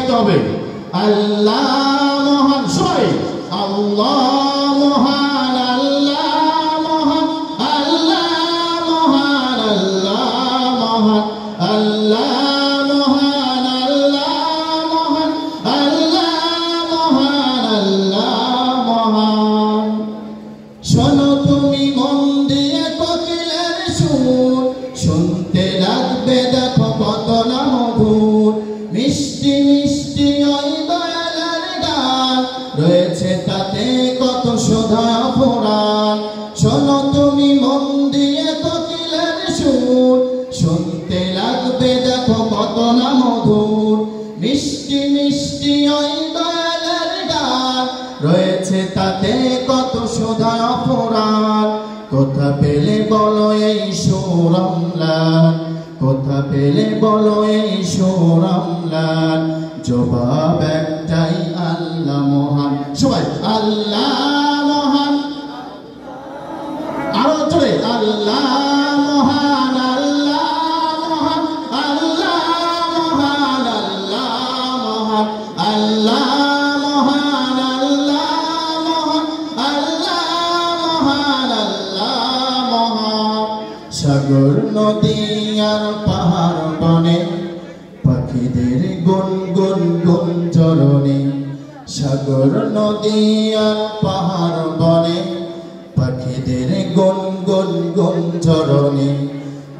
গাইতে হবে। আল্লাহ মহান, সবাই আল্লাহ মহান, আল্লাহ মহান, আল্লাহ মহান, আল্লাহ মহান, আল্লাহ মহান, আল্লাহ মহান, আল্লাহ মহান, আল্লাহ মহান। শোনো তুমি মন দিয়ে কোকিলের সুর, শুনতে লাগবে দেখো কত না মধুর। মিষ্টি মিষ্টি ওই দয়ালের গান, রয়েছে তাতে কত শোভা পুরাণ। শোনো তুমি মন দিয়ে কোকিলের সুর, শুনতে লাগবে দেখো কত না মধুর। মিষ্টি মিষ্টি ওই দয়ালের গান, রয়েছে তাতে কত শোভা পুরাণ। কোথা পেলে বলো এই সুর অম্লান, কোথা পেলে বলো এই সুর অম্লান। জবাব একটাই, আল্লাহ মহান। সবাই আল্লাহ মহান, আরো জোরে আল্লাহ মহান, আল্লাহ মহান, আল্লাহ মহান, আল্লাহ মহান, আল্লাহ মহান, আল্লাহ মহান, আল্লাহ মহান, আল্লাহ মহান। সাগর নদী আর পাহাড় বনে, পাখিদের গুন গুন গুঞ্জরণে। সাগর নদী আর পাহাড় বনে, পাখিদের গুন গুন গুঞ্জরণে।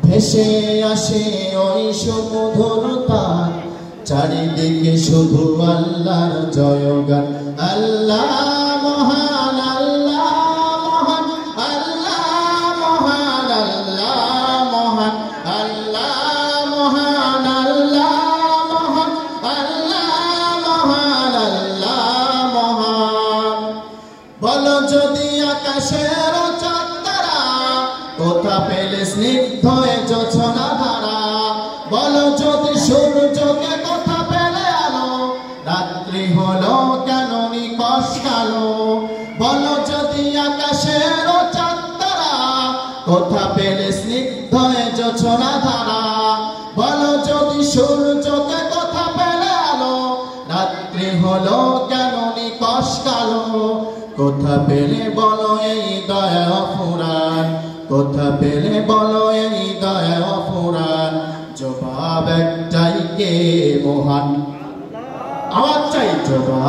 ভেসে আসে ওই সমুদ্র তার, চারিদিকে শুধু আল্লাহর জয়গান। আল্লাহ মহান, আল্লাহ মহান, আল্লাহ মহান, আল্লাহ মহান, আল্লাহ মহান, আল্লাহ মহান, আল্লাহ মহান, আল্লাহ মহান। বলো যদি আকাশের চাঁদ তারা, কোথা পেলে স্নিগ্ধ এ জোছনা ধারা। বলো যদি সূর্যকে কোথা পেলে আলো, রাত্রি হলো কেন নিকষ কালো। বলো যদি আকাশের চাঁদ তারা, কোথা পেলে স্নিগ্ধ এ জোছনা ধারা। বলো যদি সূর্যকে কোথা পেলে আলো, রাত্রি হলো কেন নিকষ কালো। কোথা পেলে বলো এই দয়া ফুরান, কোথা পেলে বলো এই দয়া ফুরান। জবাব একটাই, কে মহান। আওয়াজ চাই জবাব।